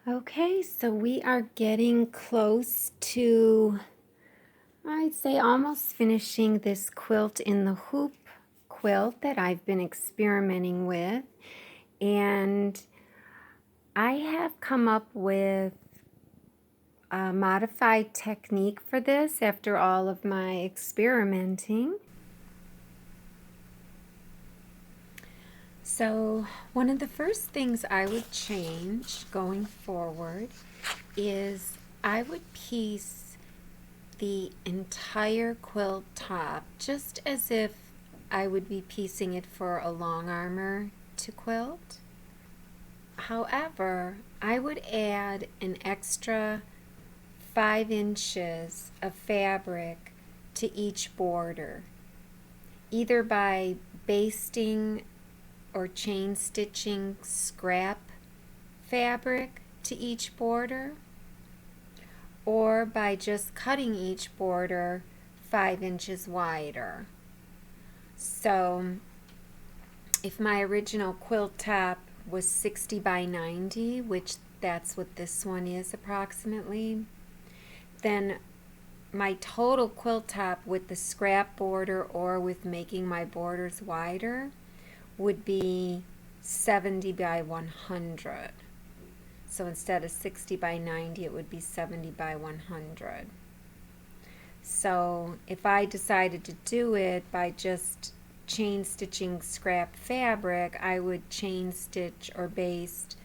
Okay, so we are getting close to, I'd say, almost finishing this quilt in the hoop quilt that I've been experimenting with. And I have come up with a modified technique for this after all of my experimenting. So one of the first things I would change going forward is I would piece the entire quilt top just as if I would be piecing it for a long armor to quilt. However, I would add an extra 5 inches of fabric to each border, either by basting or chain stitching scrap fabric to each border, or by just cutting each border 5 inches wider. So if my original quilt top was 60 by 90, which that's what this one is approximately, then my total quilt top with the scrap border or with making my borders wider would be 70 by 100. So instead of 60 by 90, it would be 70 by 100. So if I decided to do it by just chain stitching scrap fabric, I would chain stitch or baste,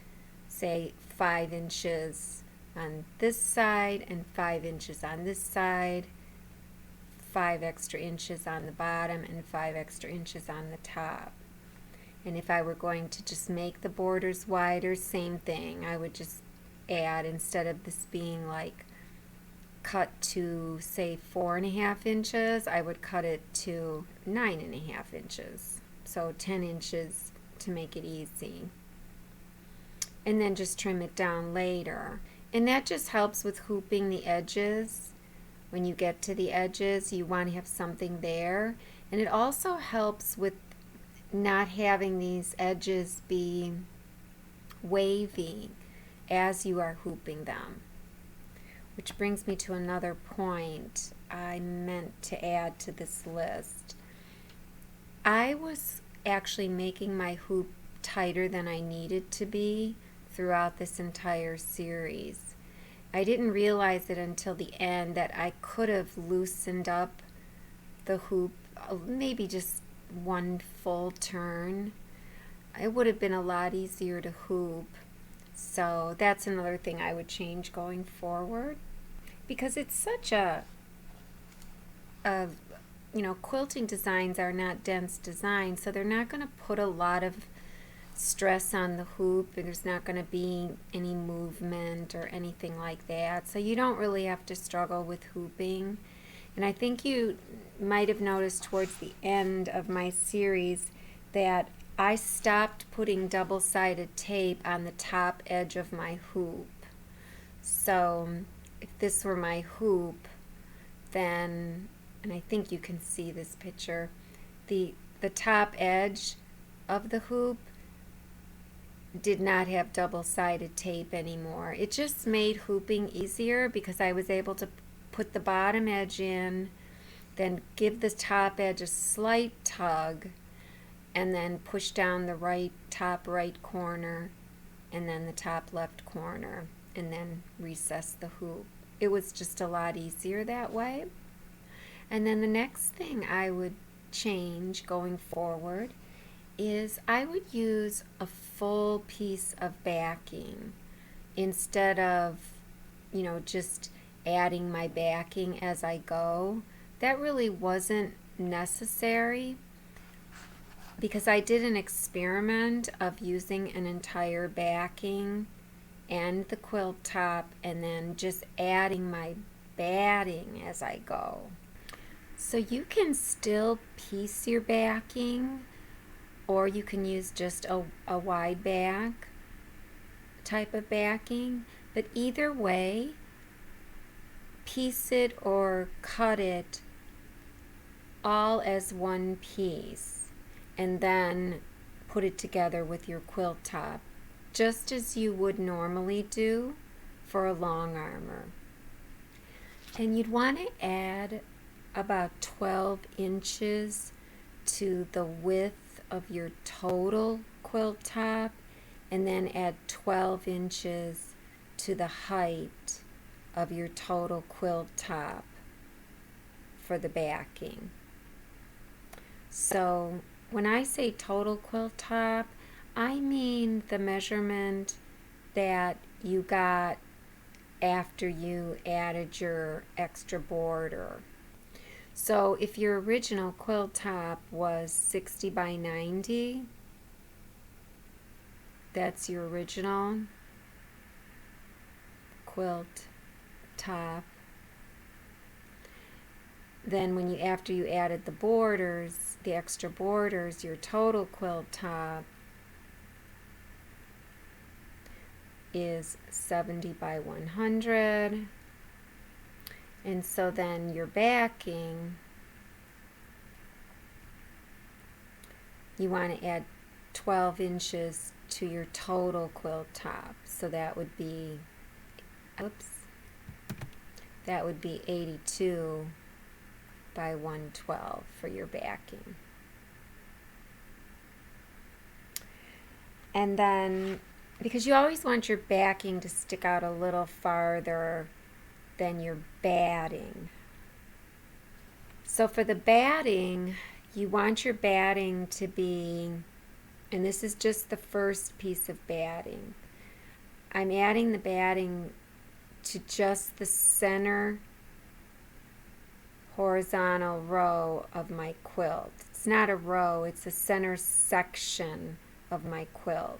say, 5 inches on this side and 5 inches on this side, 5 extra inches on the bottom and 5 extra inches on the top. And if I were going to just make the borders wider, same thing. I would just add, instead of this being like cut to say 4.5 inches, I would cut it to 9.5 inches. So 10 inches to make it easy. And then just trim it down later. And that just helps with hooping the edges. When you get to the edges, you want to have something there. And it also helps with not having these edges be wavy as you are hooping them. Which brings me to another point I meant to add to this list. I was actually making my hoop tighter than I needed to be throughout this entire series. I didn't realize it until the end that I could have loosened up the hoop, maybe just one full turn. It would have been a lot easier to hoop. So that's another thing I would change going forward, because it's such a quilting designs are not dense designs, so they're not going to put a lot of stress on the hoop, and there's not going to be any movement or anything like that. So you don't really have to struggle with hooping. And I think you might have noticed towards the end of my series that I stopped putting double-sided tape on the top edge of my hoop. So if this were my hoop, then, and I think you can see this picture, the top edge of the hoop did not have double-sided tape anymore. It just made hooping easier because I was able to put the bottom edge in, then give the top edge a slight tug, and then push down the top right corner, and then the top left corner, and then recess the hoop. It was just a lot easier that way. And then the next thing I would change going forward is I would use a full piece of backing instead of, just adding my backing as I go. That really wasn't necessary because I did an experiment of using an entire backing and the quilt top and then just adding my batting as I go. So you can still piece your backing, or you can use just a wide back type of backing, but either way, piece it or cut it all as one piece and then put it together with your quilt top just as you would normally do for a long armor. And you'd want to add about 12 inches to the width of your total quilt top, and then add 12 inches to the height of your total quilt top for the backing. So when I say total quilt top, I mean the measurement that you got after you added your extra border. So if your original quilt top was 60 by 90, that's your original quilt top. Then when after you added the borders, the extra borders, your total quilt top is 70 by 100. And so then your backing, you want to add 12 inches to your total quilt top. So that would be, that would be 82 by 112 for your backing. And then, because you always want your backing to stick out a little farther than your batting. So for the batting, you want your batting to be, and this is just the first piece of batting. I'm adding the batting to just the center horizontal row of my quilt. It's not a row, it's a center section of my quilt.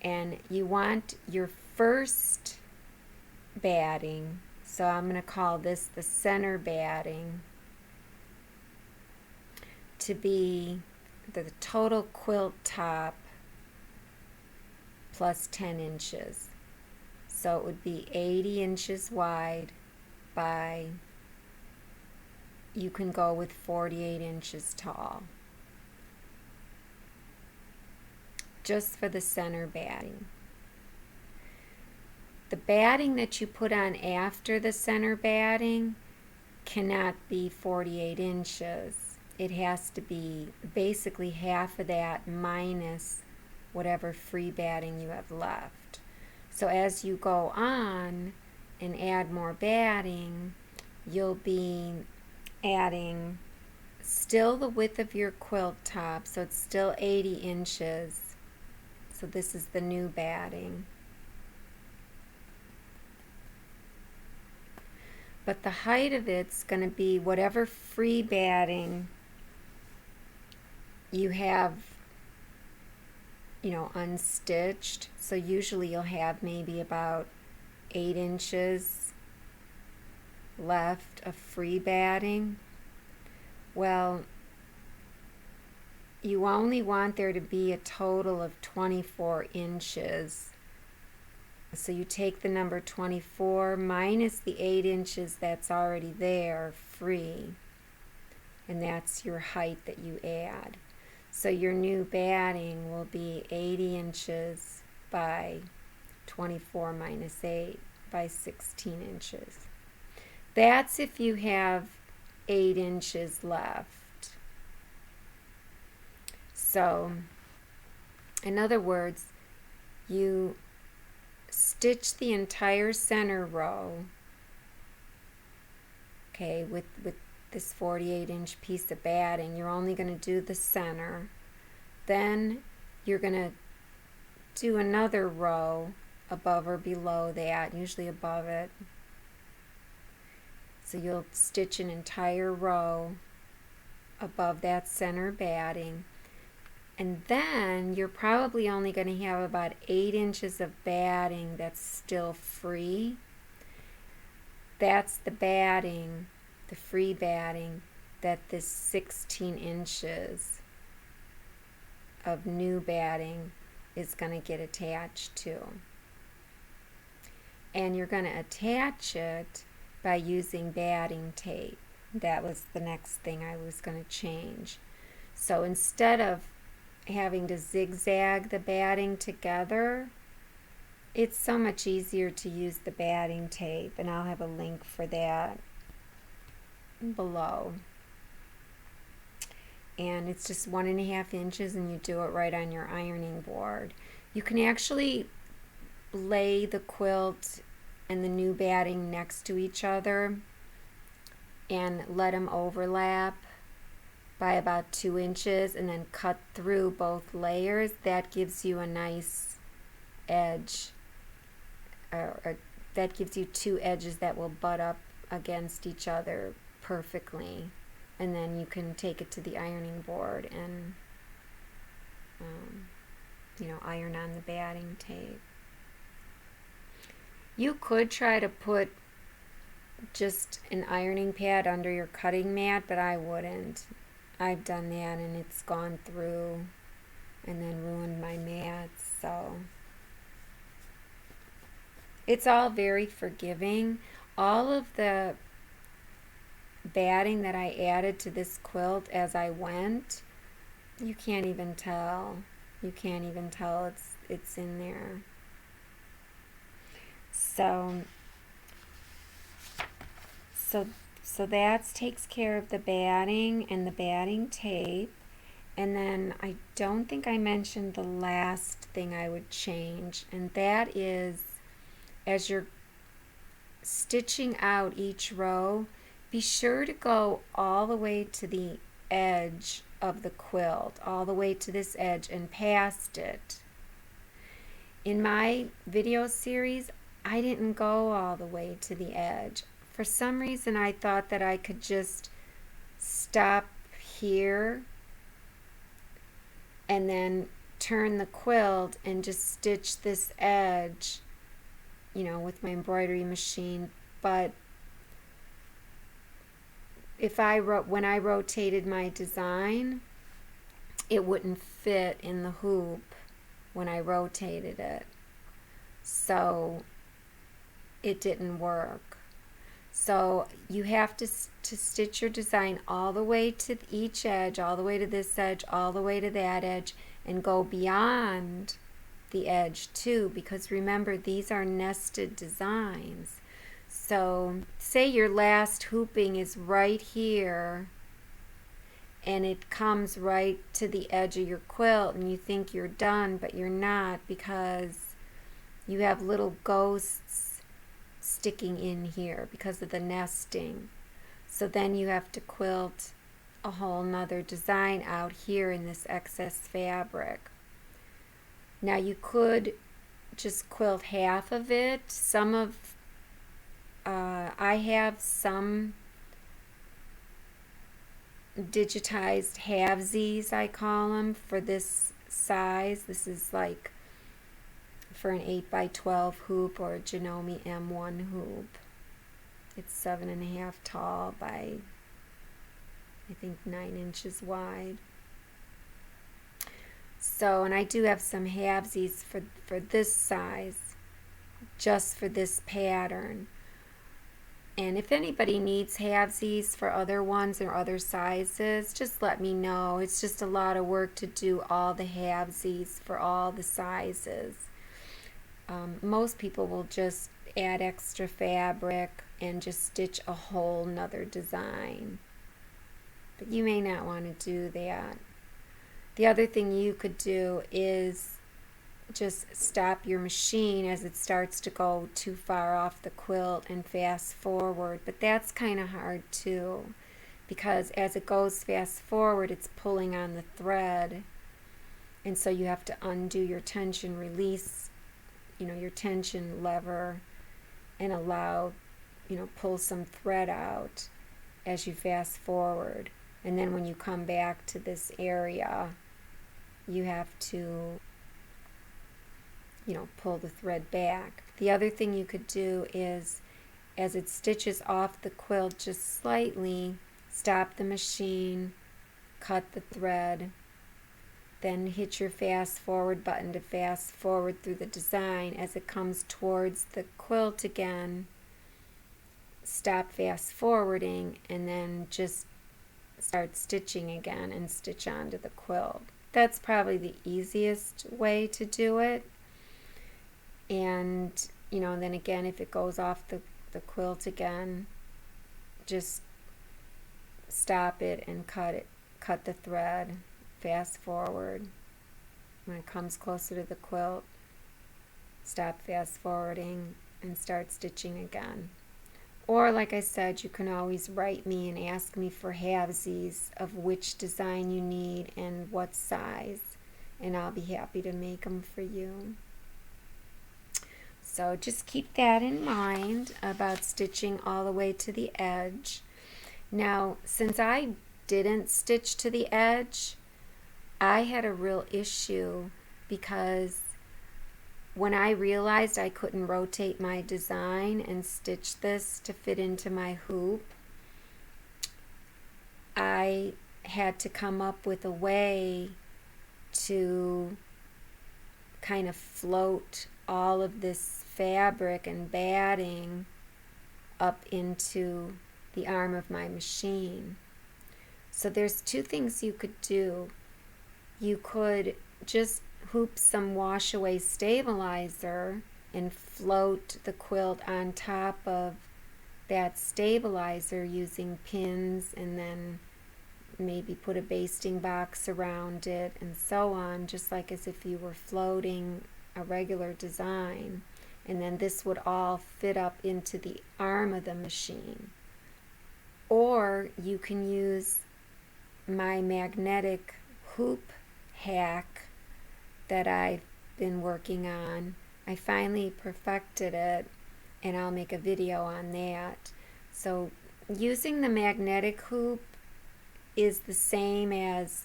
And you want your first batting, so I'm going to call this the center batting, to be the total quilt top plus 10 inches. So it would be 80 inches wide by, you can go with 48 inches tall, just for the center batting. The batting that you put on after the center batting cannot be 48 inches. It has to be basically half of that minus whatever free batting you have left. So as you go on and add more batting, you'll be adding still the width of your quilt top, so it's still 80 inches. So this is the new batting. But the height of it's going to be whatever free batting you have, you know, unstitched. So usually you'll have maybe about 8 inches left of free batting. Well, you only want there to be a total of 24 inches. So you take the number 24 minus the 8 inches that's already there free, and that's your height that you add. So your new batting will be 80 inches by 24 minus 8 by 16 inches. That's if you have 8 inches left. So, in other words, you stitch the entire center row, okay, with this 48-inch piece of batting. You're only going to do the center. Then you're going to do another row above or below that, usually above it. So you'll stitch an entire row above that center batting. And then you're probably only going to have about 8 inches of batting that's still free. That's the batting, the free batting, that this 16 inches of new batting is going to get attached to. And you're going to attach it by using batting tape. That was the next thing I was going to change. So instead of having to zigzag the batting together, it's so much easier to use the batting tape, and I'll have a link for that below. And it's just 1.5 inches, and you do it right on your ironing board. You can actually lay the quilt and the new batting next to each other and let them overlap by about 2 inches, and then cut through both layers. That gives you a nice edge. That gives you 2 edges that will butt up against each other perfectly, and then you can take it to the ironing board and you know, iron on the batting tape. You could try to put just an ironing pad under your cutting mat, but I wouldn't. I've done that and it's gone through and then ruined my mats. So it's all very forgiving. All of the batting that I added to this quilt as I went, you can't even tell. You can't even tell it's in there. So that takes care of the batting and the batting tape. And then I don't think I mentioned the last thing I would change, and that is, as you're stitching out each row, be sure to go all the way to the edge of the quilt, all the way to this edge and past it. In my video series, I didn't go all the way to the edge. For some reason, I thought that I could just stop here and then turn the quilt and just stitch this edge, you know, with my embroidery machine. But when I rotated my design, it wouldn't fit in the hoop when I rotated it, so it didn't work. So you have to stitch your design all the way to each edge, all the way to this edge, all the way to that edge, and go beyond the edge too, because remember, these are nested designs. So say your last hooping is right here and it comes right to the edge of your quilt and you think you're done, but you're not, because you have little ghosts sticking in here because of the nesting. So then you have to quilt a whole nother design out here in this excess fabric. Now you could just quilt half of it. I have some digitized halvesies, I call them, for this size. This is like for an 8x12 hoop or a Janome M1 hoop. It's 7.5 tall by I think 9 inches wide. So, and I do have some halvesies for this size, just for this pattern. And if anybody needs halvesies for other ones or other sizes, just let me know. It's just a lot of work to do all the halvesies for all the sizes. Most people will just add extra fabric and just stitch a whole nother design. But you may not want to do that. The other thing you could do is just stop your machine as it starts to go too far off the quilt and fast forward. But that's kind of hard too, because as it goes fast forward, it's pulling on the thread, and so you have to undo your tension release, you know, your tension lever, and allow, you know, pull some thread out as you fast forward. And then when you come back to this area, you have to, you know, pull the thread back. The other thing you could do is, as it stitches off the quilt, just slightly stop the machine, cut the thread, then hit your fast forward button to fast forward through the design. As it comes towards the quilt again, stop fast forwarding and then just start stitching again and stitch onto the quilt. that's probably the easiest way to do it. And, you know, and then again, if it goes off the quilt again, just stop it and cut the thread, fast forward. When it comes closer to the quilt, stop fast forwarding and start stitching again. Or like I said, you can always write me and ask me for halvesies of which design you need and what size, and I'll be happy to make them for you. So just keep that in mind about stitching all the way to the edge. Now, since I didn't stitch to the edge, I had a real issue because when I realized I couldn't rotate my design and stitch this to fit into my hoop, I had to come up with a way to kind of float all of this fabric and batting up into the arm of my machine. So there's two things you could do. You could just hoop some wash away stabilizer and float the quilt on top of that stabilizer using pins, and then maybe put a basting box around it and so on, just like as if you were floating a regular design. And then this would all fit up into the arm of the machine. Or you can use my magnetic hoop hack that I've been working on. I finally perfected it, and I'll make a video on that. So using the magnetic hoop is the same as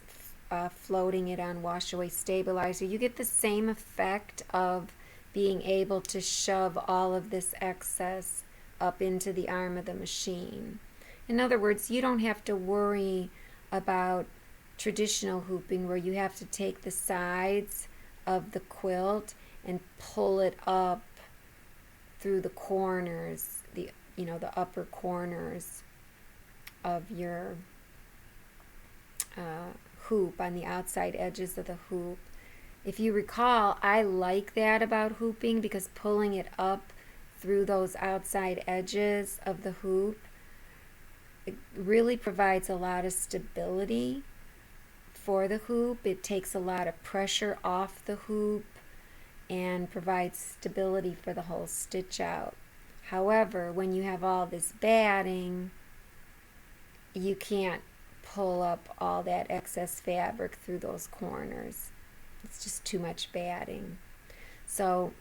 floating it on wash away stabilizer. You get the same effect of being able to shove all of this excess up into the arm of the machine. In other words, you don't have to worry about traditional hooping where you have to take the sides of the quilt and pull it up through the corners, the upper corners of your hoop, on the outside edges of the hoop. If you recall, I like that about hooping because pulling it up through those outside edges of the hoop, it really provides a lot of stability for the hoop. It takes a lot of pressure off the hoop and provides stability for the whole stitch out. However, when you have all this batting, you can't pull up all that excess fabric through those corners. It's just too much batting. So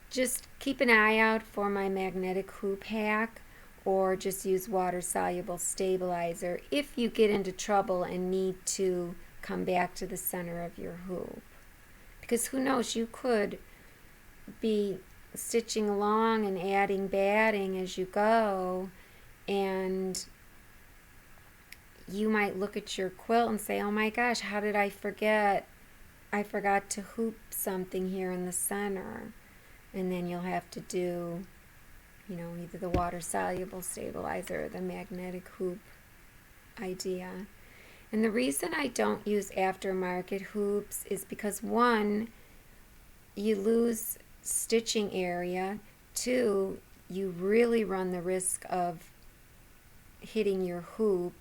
just keep an eye out for my magnetic hoop hack, or just use water-soluble stabilizer if you get into trouble and need to come back to the center of your hoop. Because who knows, you could be stitching along and adding batting as you go, and you might look at your quilt and say, oh my gosh, how did I forget? I forgot to hoop something here in the center. And then you'll have to do, either the water-soluble stabilizer or the magnetic hoop idea. And the reason I don't use aftermarket hoops is because, one, you lose stitching area. Two, you really run the risk of hitting your hoop.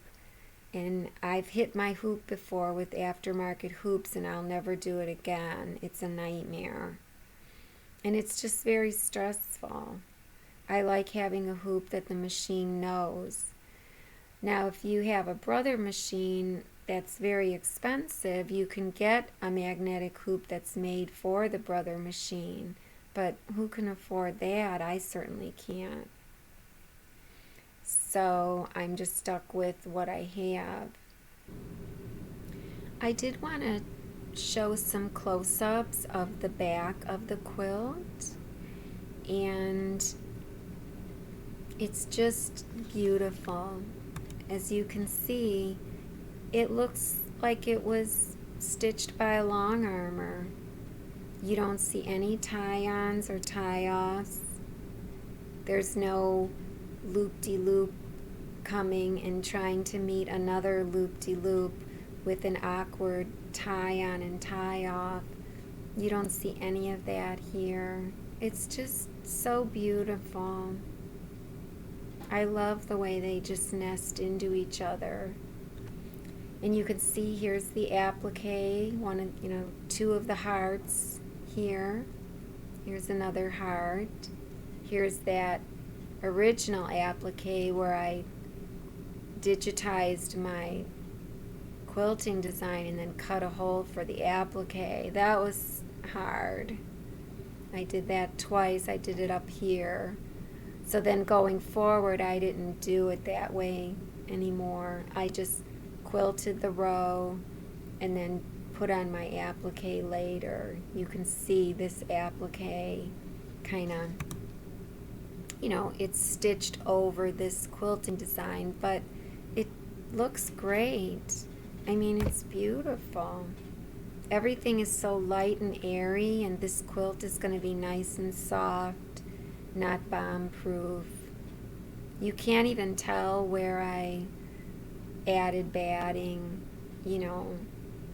And I've hit my hoop before with aftermarket hoops, and I'll never do it again. It's a nightmare. And it's just very stressful. I like having a hoop that the machine knows. Now, if you have a brother machine that's very expensive, you can get a magnetic hoop that's made for the brother machine. But who can afford that? I certainly can't. So I'm just stuck with what I have. I did want to show some close-ups of the back of the quilt, and it's just beautiful. As you can see, it looks like it was stitched by a long armer. You don't see any tie-ons or tie-offs. There's no loop-de-loop coming and trying to meet another loop-de-loop with an awkward tie on and tie off. You don't see any of that here. It's just so beautiful. I love the way they just nest into each other. And you can see here's the applique, one of, two of the hearts here. Here's another heart. Here's that original applique where I digitized my quilting design and then cut a hole for the applique. That was hard. I did that twice. I did it up here. So then going forward, I didn't do it that way anymore. I just quilted the row and then put on my applique later. You can see this applique kind of, it's stitched over this quilting design, but it looks great. I mean, it's beautiful. Everything is so light and airy, and this quilt is going to be nice and soft, not bomb-proof. You can't even tell where I added batting,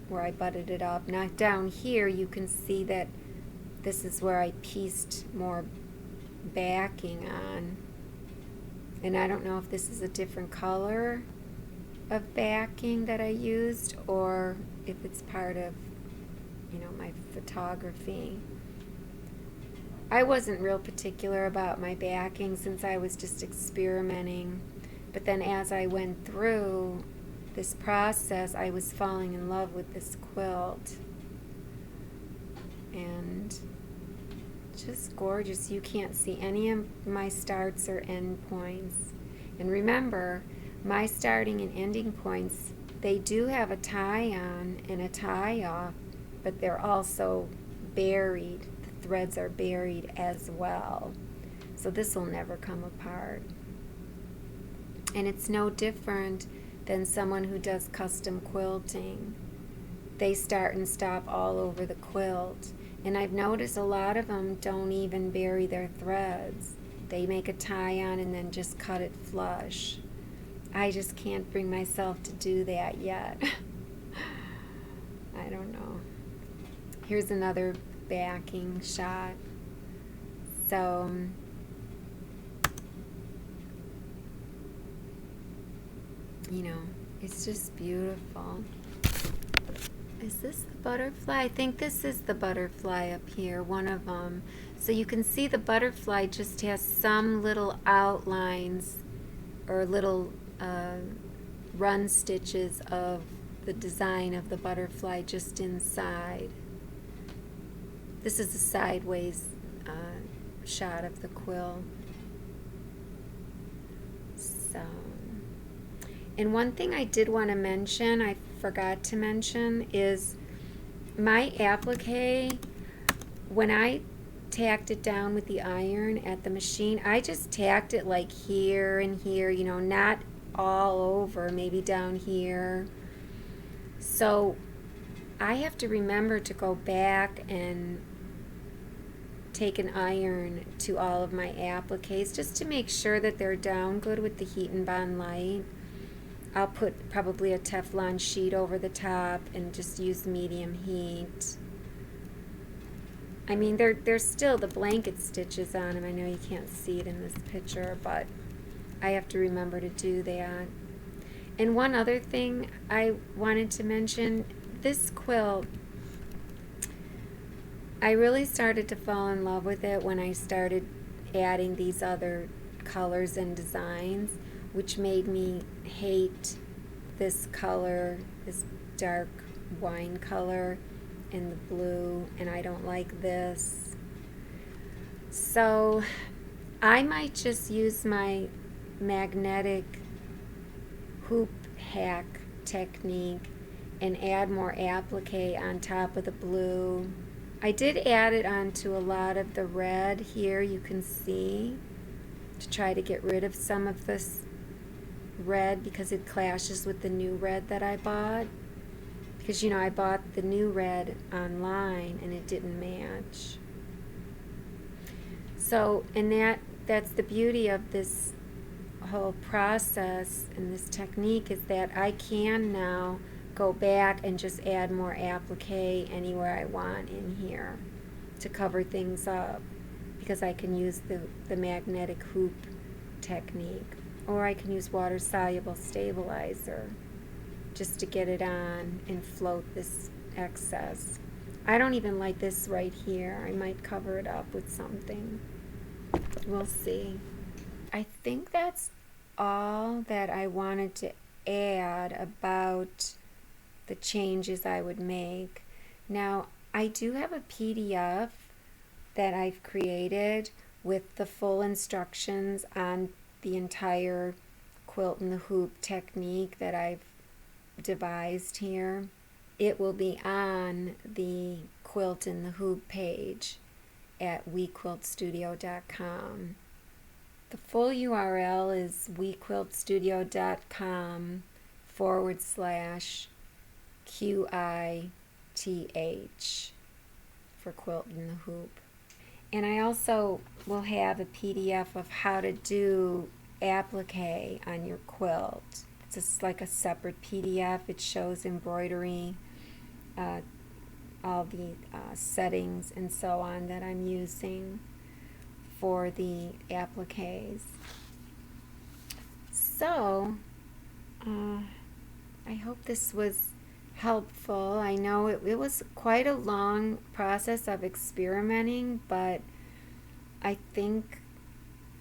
where I butted it up. Now down here you can see that this is where I pieced more backing on. And I don't know if this is a different color of backing that I used or if it's part of, my photography. I wasn't real particular about my backing since I was just experimenting. But then as I went through this process, I was falling in love with this quilt. And just gorgeous. You can't see any of my starts or end points. And remember, my starting and ending points, they do have a tie on and a tie off, but they're also buried. The threads are buried as well. So this will never come apart. And it's no different than someone who does custom quilting. They start and stop all over the quilt. And I've noticed a lot of them don't even bury their threads. They make a tie on and then just cut it flush. I just can't bring myself to do that yet. I don't know. Here's another backing shot. So, it's just beautiful. Is this the butterfly? I think this is the butterfly up here, one of them. So you can see the butterfly just has some little outlines or little run stitches of the design of the butterfly just inside. This is a sideways shot of the quill. So, and one thing I did want to mention, I forgot to mention, is my applique, when I tacked it down with the iron at the machine, I just tacked it like here and here, not all over, maybe down here. So I have to remember to go back and take an iron to all of my appliques just to make sure that they're down good with the Heat and Bond Light. I'll put probably a Teflon sheet over the top and just use medium heat. I mean, there's still the blanket stitches on them. I know you can't see it in this picture, but I have to remember to do that. And one other thing I wanted to mention, this quilt, I really started to fall in love with it when I started adding these other colors and designs, which made me hate this color, this dark wine color and the blue, and I don't like this. So I might just use my magnetic hoop hack technique and add more applique on top of the blue. I did add it onto a lot of the red here, you can see, to try to get rid of some of this red because it clashes with the new red that I bought. Because, I bought the new red online and it didn't match. So, and that's the beauty of this whole process and this technique, is that I can now go back and just add more applique anywhere I want in here to cover things up, because I can use the magnetic hoop technique, or I can use water soluble stabilizer just to get it on and float this excess. I don't even like this right here. I might cover it up with something. We'll see. I think that's all that I wanted to add about the changes I would make. Now, I do have a PDF that I've created with the full instructions on the entire quilt and the hoop technique that I've devised here. It will be on the quilt and the hoop page at wequiltstudio.com. The full URL is wequiltstudio.com/QITH for quilt and the hoop. And I also will have a PDF of how to do applique on your quilt. It's just like a separate PDF. It shows embroidery, all the settings and so on that I'm using for the appliques. So, I hope this was helpful. I know it was quite a long process of experimenting, but I think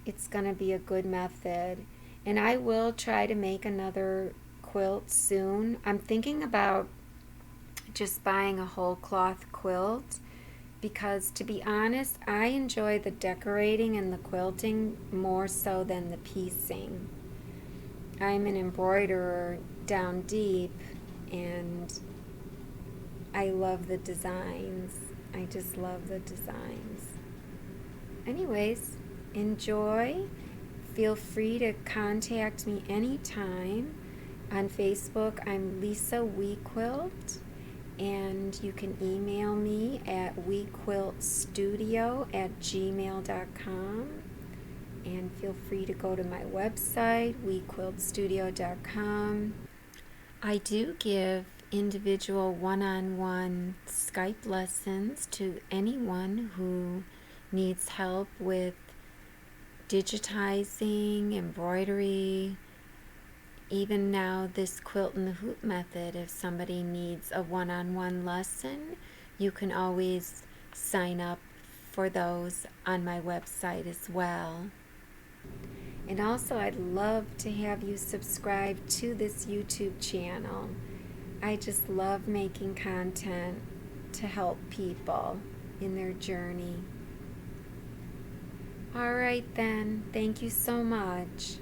it's going to be a good method. And I will try to make another quilt soon. I'm thinking about just buying a whole cloth quilt, because to be honest, I enjoy the decorating and the quilting more so than the piecing. I'm an embroiderer down deep, and I love the designs. I just love the designs. Anyways, enjoy. Feel free to contact me anytime. On Facebook, I'm Lisa WeQuilt, and you can email me at wequiltstudio@gmail.com, and feel free to go to my website, wequiltstudio.com. I do give individual one-on-one Skype lessons to anyone who needs help with digitizing, embroidery, even now this quilt and the hoop method. If somebody needs a one-on-one lesson, you can always sign up for those on my website as well. And also, I'd love to have you subscribe to this YouTube channel. I just love making content to help people in their journey. All right then, thank you so much.